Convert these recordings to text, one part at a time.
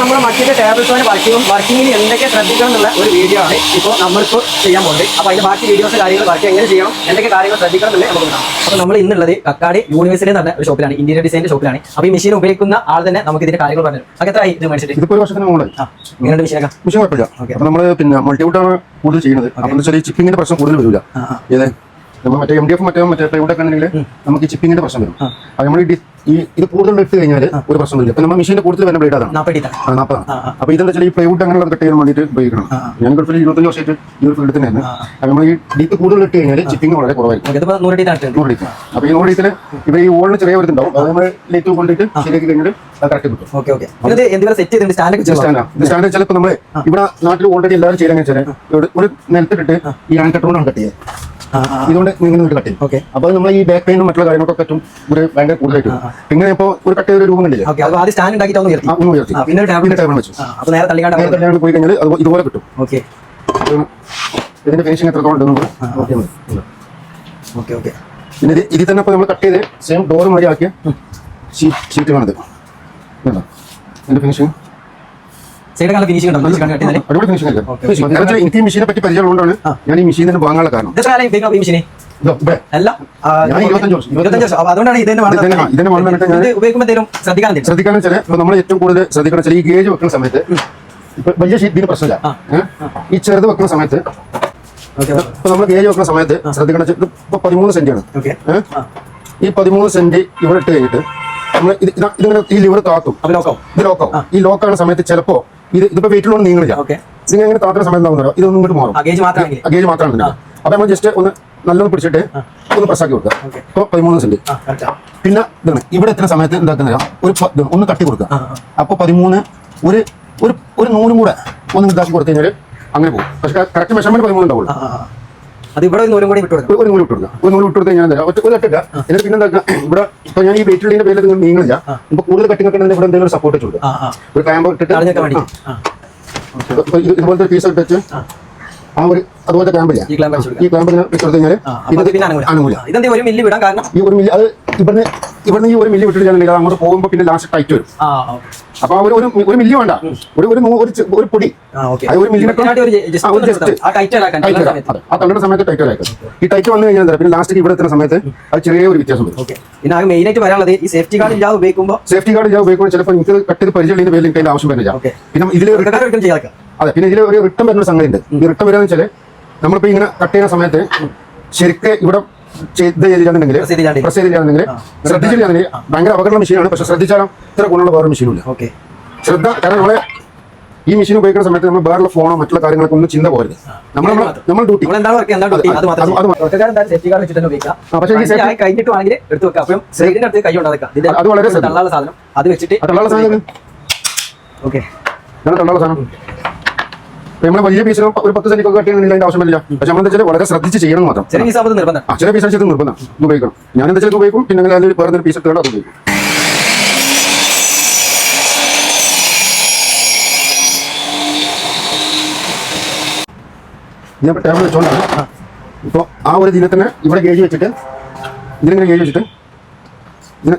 നമ്മൾ മറ്റേ table fan വർക്കിങ്ങിൽ എന്തൊക്കെ ശ്രദ്ധിക്കണം എന്നുള്ള ഒരു വീഡിയോ ആണ് ഇപ്പോൾ നമ്മളിപ്പോൾ ചെയ്യാൻ പോകുന്നത്. അപ്പോൾ അതിന്റെ ബാക്കി വീഡിയോസ് കാര്യങ്ങൾ വർക്ക് എങ്ങനെ ചെയ്യണം, എന്തൊക്കെ കാര്യങ്ങൾ ശ്രദ്ധിക്കണം എന്നുള്ളത് നമുക്ക് കാണാം. അപ്പോൾ നമ്മൾ ഇന്നുള്ളത് കക്കാട് യൂണിവേഴ്സിറ്റി എന്ന് പറഞ്ഞ ഒരു ഷോപ്പിലാണ്, ഇന്റീരിയർ ഡിസൈനിന്റെ ഷോപ്പിലാണ്. അപ്പോൾ ഈ മെഷീൻ ഉപയോഗിക്കുന്ന ആൾ തന്നെ നമുക്ക് ഇതിന്റെ കാര്യങ്ങൾ പറഞ്ഞു. അത് എത്ര ഇത് മേടിച്ചിട്ട്? ഇതിപ്പോൾ ഒരു വർഷത്തിന് മുകളിൽ ഇങ്ങനെയുള്ള വിഷയം കുഴപ്പമില്ല. അപ്പോൾ നമ്മൾ പിന്നെ മൾട്ടിവുഡാണ് കൂടുതൽ ചെയ്യുന്നത്. അപ്പോൾ വെച്ചാൽ ഈ ചിപ്പിങ്ങിന്റെ പ്രശ്നം കൂടുതൽ വരില്ല. ഏത് നമ്മൾ മറ്റേ MDF മറ്റേ പ്ലൈവുഡൊക്കെ ആണെങ്കിൽ നമുക്ക് ഈ ചിപ്പിങ്ങിന്റെ പ്രശ്നം വരും. അത് നമ്മൾ ഇത് കൂടുതൽ ഇട്ട് കഴിഞ്ഞാൽ ഒരു പ്രശ്നം വരില്ല. നമ്മൾ മെഷീന്റെ കൂടുതൽ വരുന്ന ബ്ലേഡ് അതാണ് 40. അപ്പോൾ ഇതെന്താ വെച്ചാൽ ഈ പ്ലൈവുഡ് അങ്ങനെയുള്ള കട്ട് ചെയ്യാൻ വേണ്ടിയിട്ട് ഉപയോഗിക്കണം. ഞാൻ ഗൾഫിൽ 25 വർഷമായിട്ട് ഈ ഒരു ഫീൽഡിൽ തന്നെയായിരുന്നു. അപ്പോൾ നമ്മൾ ഈ ഡീപ്പ് കൂടുതൽ ഇട്ട് കഴിഞ്ഞാൽ ചിപ്പിങ് വളരെ കുറവായിരിക്കും. 100 ഡീറ്റ്. അപ്പോൾ ഈ 100 ഡീറ്റിന് ഇവർ ഈ ഓളിന് ചെറിയ ഒരു ഇതുണ്ടാവും. അത് നമ്മൾ ലൈറ്റ് കൊണ്ടിട്ട് ശരിയാക്കി കഴിഞ്ഞാൽ കറക്റ്റ് കിട്ടും. സ്റ്റാൻഡ് വെച്ചാൽ ഇപ്പോൾ നമ്മൾ ഇവിടെ നാട്ടിൽ ഓൾറെഡി എല്ലാവരും ചെയ്യണമെന്ന് വെച്ചാൽ ഒരു നിലത്തിട്ടിട്ട് ഈ ആൺ കട്ടുകൊണ്ടാണ് കട്ട് ചെയ്യുക. ഇതുകൊണ്ട് ഇങ്ങനെ കട്ട് ചെയ്യും. അപ്പോൾ നമ്മൾ ഈ ബാക്ക് പെയിനും മറ്റുള്ള കാര്യങ്ങളൊക്കെ പറ്റും ഒരു ഭയങ്കര കൂടുതലായിട്ട്. പിന്നെ ഇപ്പോൾ ഒരു കട്ട് ചെയ്ത ഒരു രൂപം കണ്ടില്ലേ, പിന്നെ പോയി കഴിഞ്ഞാൽ അത് ഇതുപോലെ കിട്ടും. ഇതിന്റെ ഫിനിഷിംഗ് എത്രത്തോളം ഉണ്ടെന്ന് പിന്നെ ഇതിൽ തന്നെ ഇപ്പോൾ നമ്മൾ കട്ട് ചെയ്ത് സെയിം ഡോർ മതി ആക്കിയ ഷീറ്റുകളാണിത്. ഇതിന്റെ ഫിനിഷിംഗ് എനിക്ക് ഈ മെഷീനെ പറ്റി പരിചയമുള്ളതുകൊണ്ടാണ് ഞാൻ ഈ മെഷീൻ തന്നെ വാങ്ങാനുള്ള കാരണം. ശ്രദ്ധിക്കാന്ന് വെച്ചാൽ ഇപ്പൊ നമ്മൾ ഏറ്റവും കൂടുതൽ ശ്രദ്ധിക്കണം വെച്ചാൽ ഈ ഗേജ് വെക്കുന്ന സമയത്ത് ഇപ്പൊ വലിയ ഷീറ്റിന് പ്രശ്നമില്ല. ഈ ചെറുത് വെക്കുന്ന സമയത്ത് ഇപ്പൊ നമ്മൾ ഗേജ് വെക്കുന്ന സമയത്ത് ശ്രദ്ധിക്കണം. ഇപ്പൊ 13 സെന്റാണ്. ഈ 13 സെന്റ് ഇവിടെ ഇട്ട് കഴിഞ്ഞിട്ട് നമ്മൾ ഇതിങ്ങനെ ഈ ലിവർ താത്തും. ഇത് ലോക്കാവും. ഈ ലോക്കാണ് സമയത്ത് ചിലപ്പോ ഇതിപ്പോ വെയിറ്റിലൊന്നും നീങ്ങില്ല. നിങ്ങൾ ഇങ്ങനെ താത്തുന്ന സമയത്ത് എന്താവുന്നോ ഇതൊന്നും ഇങ്ങോട്ട് മാറും. ഗേജ് മാത്രമാണ്. അപ്പൊ നമ്മൾ ജസ്റ്റ് ഒന്ന് നല്ലോണം പിടിച്ചിട്ട് ഒന്ന് പ്രസ്സാക്കി കൊടുക്കുക. ഇപ്പൊ 13 സെന്റ്. പിന്നെ ഇതാണ് ഇവിടെ എത്തുന്ന സമയത്ത് എന്താക്കുന്നില്ല ഒന്ന് തട്ടി കൊടുക്കുക. അപ്പൊ 13 ഒരു നൂലും കൂടെ ഒന്ന് ഇതാക്കി കൊടുത്തു കഴിഞ്ഞാൽ അങ്ങനെ പോകും. പക്ഷെ കറക്റ്റ് മെഷർമെന്റ് 13 ഉണ്ടാവുള്ളൂ. ഒരു നൂല് വിട്ട് കൊടുക്കുക ഞാൻ ഒരു ഒറ്റ. എന്നിട്ട് പിന്നെ എന്താക്കുക, ഇവിടെ ഇപ്പൊ ഞാൻ ഈ വെയിറ്റുള്ള പേരിൽ നിങ്ങൾ നീങ്ങില്ല. ഇപ്പൊ കൂടുതൽ കട്ടിങ് ഒക്കെ ഇവിടെ എന്തെങ്കിലും സപ്പോർട്ട് വെച്ച് കൊടുക്കുക. ഒരു ക്ലാമ്പ് ഇട്ടിട്ട് ഇതുപോലത്തെ പീസ് ഇട്ടിട്ട് ആ ഒരു അതുപോലത്തെ ക്ലാമ്പില്ല, ഈ ക്ലാമ്പ് ഇങ്ങനെ വെച്ച് കൊടുത്തു കഴിഞ്ഞാൽ അനുകൂല. ഈ ഒരു മില്ലി അത് ഇവിടുന്ന് ഈ ഒരു മില്ലി വിട്ടിട്ട് ഞാൻ അങ്ങോട്ട് പോകുമ്പോൾ പിന്നെ ലാസ്റ്റ് ടൈറ്റ് വരും. അപ്പൊ ഒരു മില്ലി വേണ്ട, ഒരു പൊടി ഒരു മില്ലിനെ ആ തള്ളുന്ന സമയത്ത് ടൈറ്റ് ആയിരിക്കും. ഈ ടൈറ്റ് വന്നു കഴിഞ്ഞാൽ പിന്നെ ലാസ്റ്റ് ഇവിടെ എത്തുന്ന സമയത്ത് അത് ചെറിയ ഒരു വ്യത്യാസം വരും. സേഫ്റ്റി കാർഡ് ഇല്ലാതെ ഉപയോഗിക്കുമ്പോൾ ചിലപ്പോൾ എനിക്ക് കട്ട് പരിചയമുള്ള പേരിൽ എനിക്ക് അതിന്റെ ആവശ്യം വരുന്നില്ല. പിന്നെ ഇതിൽ അതെ, പിന്നെ ഇതിൽ ഒരു റിട്ടേൺ വരുന്ന സംഗതി ഉണ്ട്. ഈ റിട്ടേൺ വരാന്ന് വെച്ചാൽ നമ്മളിപ്പോ ഇങ്ങനെ കട്ട് ചെയ്യുന്ന സമയത്ത് ശരിക്ക് ഇവിടെ ചെയ്തില്ലാന്നുണ്ടെങ്കിൽ ശ്രദ്ധിച്ചില്ലാന്നുണ്ടെങ്കിൽ ഭയങ്കര അപകട മെഷീനാണ്. പക്ഷെ ശ്രദ്ധിച്ചാലും ഇത്ര ഗുണമുള്ള വേറെ മെഷീനില്ല. ശ്രദ്ധ, കാരണം നമ്മളെ ഈ മെഷീൻ ഉപയോഗിക്കുന്ന സമയത്ത് നമ്മൾ വേറെ ഫോണോ മറ്റുള്ള കാര്യങ്ങളൊക്കെ ഒന്നും ചിന്ത പോരുത്. നമ്മൾ ഡ്യൂട്ടി അത് വളരെ സാധനം അത് വെച്ചിട്ട് തള്ളാനുള്ള സാധനം നമ്മൾ വലിയ പീസിനും ഒരു 10 സെന്റൊക്കെ കട്ട് ചെയ്യുന്നതിന്റെ ആവശ്യമില്ല. പക്ഷെ നമ്മൾ എന്താ വെച്ചാൽ വളരെ ശ്രദ്ധിച്ച് ചെയ്യണം മാത്രം. ചെറിയ പീസ് അനുസരിച്ച് നിർബന്ധം ഉപയോഗിക്കണം. ഞാൻ എന്താ വെച്ചാൽ ഉപയോഗിക്കും. പിന്നെ അതിൽ വേറെ പീസ് ഇട്ടാണ് അത് ഉപയോഗിക്കും. ഞാൻ ടേബിൾ വെച്ചോണ്ടാണ് ഇപ്പോൾ ആ ഒരു ദിനം തന്നെ ഇവിടെ ഗേജ് വെച്ചിട്ട് ഇതിലിങ്ങനെ ഗേജ് വെച്ചിട്ട്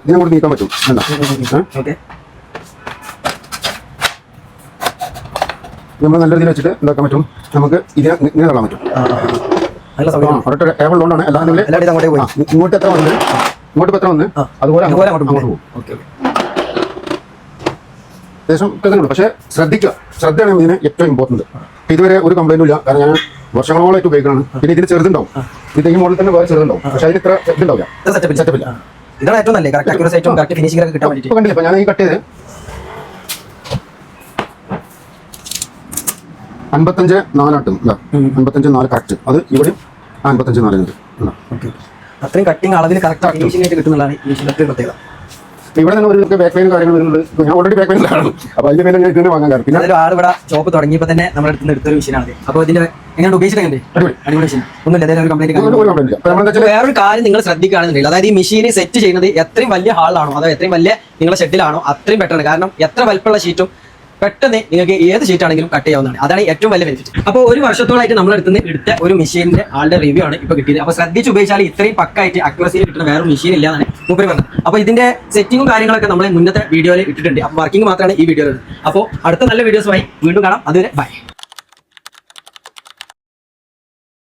ഇതിനെ കൂടെ നീക്കാൻ പറ്റും. നമ്മൾ നല്ല രീതിയിൽ വെച്ചിട്ട് എന്താക്കാൻ പറ്റും, നമുക്ക് ഇങ്ങനെ തള്ളാൻ പറ്റും. ഒരൊറ്റ ടേബിൾ കൊണ്ടാണ്. അല്ലാതെ ഇങ്ങോട്ട് എത്ര വന്ന് അതുപോലെ അങ്ങോട്ട് പോകും. ഏകദേശം ഇത്രയുള്ളൂ. പക്ഷേ ശ്രദ്ധയാണ് ഇതിന് ഏറ്റവും ഇമ്പോർട്ടന്റ്. ഇതുവരെ ഒരു കംപ്ലൈന്റും ഇല്ല. കാരണം ഞാൻ വർഷങ്ങളോളായിട്ട് ഉപയോഗിക്കണം. പിന്നെ ഇതിന് ചെറുതുണ്ടാവും, ഇത് ഈ മോഡൽ തന്നെ വേറെ ചെറുതുണ്ടാവും. പക്ഷെ അതിന് ഇത്ര ഇതുണ്ടാവില്ല, സെറ്റപ്പില്ല. ഇതാണ് ഏറ്റവും നല്ല കണ്ടില്ല. ഇപ്പൊ ഞാൻ ഈ കട്ട് ചെയ്ത് 55-4 55-4 കറക്റ്റ്. അത് ഇവിടെ 55-4 അത്രയും കട്ടിങ് അളവിൽ കറക്റ്റ് കിട്ടുന്നതാണ് ഈ മെഷീനിന്റെ പ്രത്യേകത. ഇവിടെ തന്നെ ഒരു ബാക്ക് പെയിൻ കാര്യങ്ങൾ വരുന്നുണ്ട്. ഞാൻ ഓൾറെഡി ബാക്ക് പെയിൻ കാണും. അപ്പോൾ അതിന്റെ പേര് ഞാൻ ഇതിനെ വാങ്ങാൻ കാരണം പിന്നെ ആൾ ഇവിടെ ഷോപ്പ് തുടങ്ങിയപ്പോൾ തന്നെ നമ്മുടെ അടുത്ത് എടുത്തൊരു മെഷീനാണ്. അപ്പോൾ ഇതിന്റെ എങ്ങനെ ഉപയോഗിച്ചിട്ടുണ്ട്? അടിപൊളി മെഷീൻ. ഒന്നുമില്ല, ഒരു കംപ്ലൈന്റ്. വേറൊരു കാര്യം നിങ്ങൾ ശ്രദ്ധിക്കുകയാണെന്നുണ്ടെങ്കിൽ, അതായത് ഈ മെഷീൻ സെറ്റ് ചെയ്യുന്നത് എത്രയും വലിയ ഹാളാണോ അതോ എത്രയും വലിയ നിങ്ങളുടെ ഷെഡിലാണോ അത്രയും ബെറ്റർ ആണ്. കാരണം എത്ര വലിപ്പമുള്ള ഷീറ്റും പെട്ടെന്ന് നിങ്ങൾക്ക് ഏത് ഷീറ്റ് ആണെങ്കിലും കട്ട് ചെയ്യാവുന്നതാണ്. അതാണ് ഏറ്റവും വലിയ ബെനിഫിറ്റ്. അപ്പോൾ ഒരു വർഷത്തോളായിട്ട് നമ്മൾ എടുത്ത ഒരു മെഷീനിന്റെ ആളുടെ റിവ്യൂ ആണ് ഇപ്പോൾ കിട്ടിയത്. അപ്പോൾ ശ്രദ്ധിച്ച് ഉപയോഗിച്ചാൽ ഇത്രയും പക്കായിട്ട് അക്യുറസിയിൽ കിട്ടുന്ന വേറെ മെഷീൻ ഇല്ല എന്നാണ് മൂപ്പര് പറഞ്ഞത്. അപ്പോൾ ഇതിന്റെ സെറ്റിങ്ങും കാര്യങ്ങളൊക്കെ നമ്മൾ മുന്നത്തെ വീഡിയോയിൽ ഇട്ടിട്ടുണ്ട്. അപ്പോൾ വർക്കിംഗ് മാത്രമാണ് ഈ വീഡിയോയിൽ. അപ്പോൾ അടുത്ത നല്ല വീഡിയോസുമായി വീണ്ടും കാണാം. അതുവരെ ബൈ.